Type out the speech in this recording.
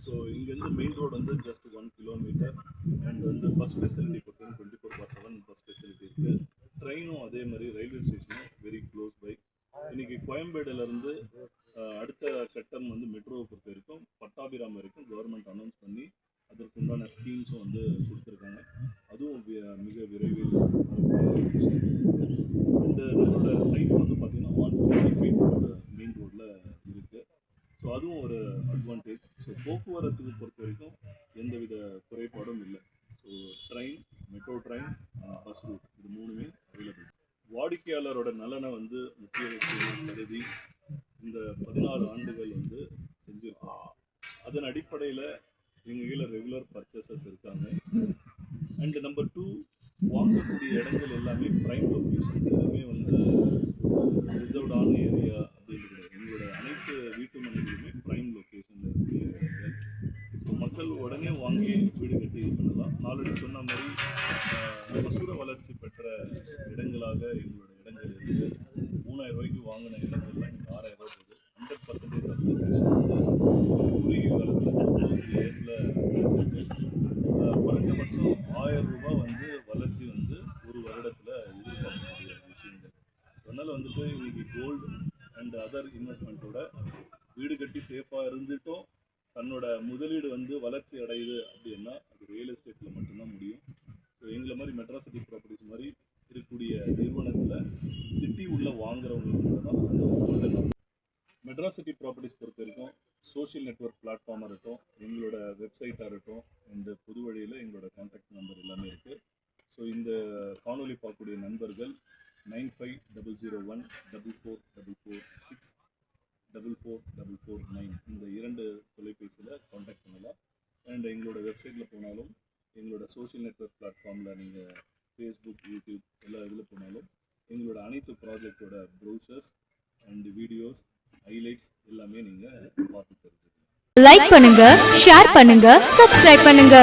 So இங்கேருந்து main road வந்து just 1 kilometre and வந்து பஸ் ஃபெசிலிட்டி பார்த்தீங்கன்னா 24/7 பஸ் ஃபெசிலிட்டி இருக்குது. ட்ரெயினும் அதே மாதிரி ரயில்வே ஸ்டேஷனும் வெரி க்ளோஸ் பை. இன்னைக்கு கோயம்பேடுலேருந்து அடுத்த கட்டம் வந்து மெட்ரோவை பொறுத்த வரைக்கும் பட்டாபிராம் வரைக்கும் கவர்மெண்ட் அனௌன்ஸ் பண்ணி அதற்குண்டான ஸ்கீம்ஸும் வந்து கொடுத்துருக்காங்க. அதுவும் மிக விரைவில் அண்ட் நம்மளோட சைட் வந்து பார்த்தீங்கன்னா 150 ஃபீட் மெயின் ரோட்டில் இருக்குது. ஸோ அதுவும் ஒரு அட்வான்டேஜ். ஸோ போக்குவரத்துக்கு பொறுத்த வரைக்கும் எந்தவித குறைபாடும் இல்லை. So train, metro train, bus route இது மூணுமே அவைலபிள். வாடிக்கையாளரோட நலனை வந்து முக்கிய கருதி இந்த 16 ஆண்டுகள் வந்து செஞ்சுருக்கோம். அதன் அடிப்படையில் எங்கள் ரெகுலர் பர்ச்சேசஸ் இருக்காங்க. அண்ட் நம்பர் 2, வாங்கக்கூடிய இடங்கள் எல்லாமே ப்ரைம் லொக்கேஷன், எதுவுமே வந்து ரிசர்வ்டான ஏரியா அப்படின்றது. எங்களோட அனைத்து வீட்டு மனைகளுமே ப்ரைம் லொக்கேஷனில் இருக்கக்கூடிய இடங்கள். ஸோ மக்கள் உடனே வாங்கி வீடு கட்டி இது பண்ணலாம். ஆல்ரெடி சொன்ன மாதிரி மசூர வளர்ச்சி பெற்ற இடங்களாக எங்களோட இடங்கள் இருக்குது. 3000 ரூபாய்க்கு வாங்கின இடங்கள்லாம் எனக்கு 6000 ரூபாய் போகுது. 100% அப்ரிசியேஷன் வந்து குறுகிய காலத்தில் 2 இயர்ஸில் கிடைச்சிருக்கு. குறைஞ்சபட்சம் 1000 ரூபாய் வந்து வளர்ச்சி வந்து ஒரு வருடத்தில் எதிர்பார்க்கக்கூடிய விஷயங்கள். அதனால் வந்துட்டு இன்னைக்கு கோல்டு அண்ட் அதர் இன்வெஸ்ட்மெண்ட்டோட வீடு கட்டி சேஃபாக இருந்துட்டும் தன்னோட முதலீடு வந்து வளர்ச்சி அடையுது அப்படின்னா அது ரியல் எஸ்டேட்டில் மட்டும்தான் முடியும். ஸோ எங்களை மாதிரி மெட்ராஸ் சிட்டி ப்ராப்பர்ட்டிஸ் மாதிரி இருக்கக்கூடிய நிறுவனத்தில் சிட்டி உள்ள வாங்குறவங்களுக்கு தான் அந்த கோல்டன். மெட்ராஸ் சிட்டி ப்ராப்பர்ட்டிஸ் பொறுத்த வரைக்கும் சோஷியல் நெட்வொர்க் பிளாட்ஃபார்மாக இருக்கட்டும், எங்களோட வெப்சைட்டாக இருக்கட்டும், இந்த பொது வழியில் எங்களோட கான்டாக்ட் நம்பர் எல்லாமே இருக்குது. ஸோ இந்த காணொலி பார்க்கக்கூடிய நண்பர்கள் 9500144446 44449 இந்த 2 தொலைபேசியில் கான்டாக்ட் பண்ணலாம். அண்ட் எங்களோட வெப்சைட்டில் போனாலும் எங்களோட சோஷியல் நெட்வொர்க் பிளாட்ஃபார்மில் நீங்கள் ஃபேஸ்புக், யூடியூப் எல்லா இதில் போனாலும் எங்களோட அனைத்து ப்ராஜெக்டோட ப்ரௌசர்ஸ் அண்ட் வீடியோஸ், ஹைலைட்ஸ் எல்லாமே நீங்கள் பார்த்து தெரிஞ்சுக்கலாம். லைக் பண்ணுங்க, ஷேர் பண்ணுங்க, சப்ஸ்கிரைப் பண்ணுங்க.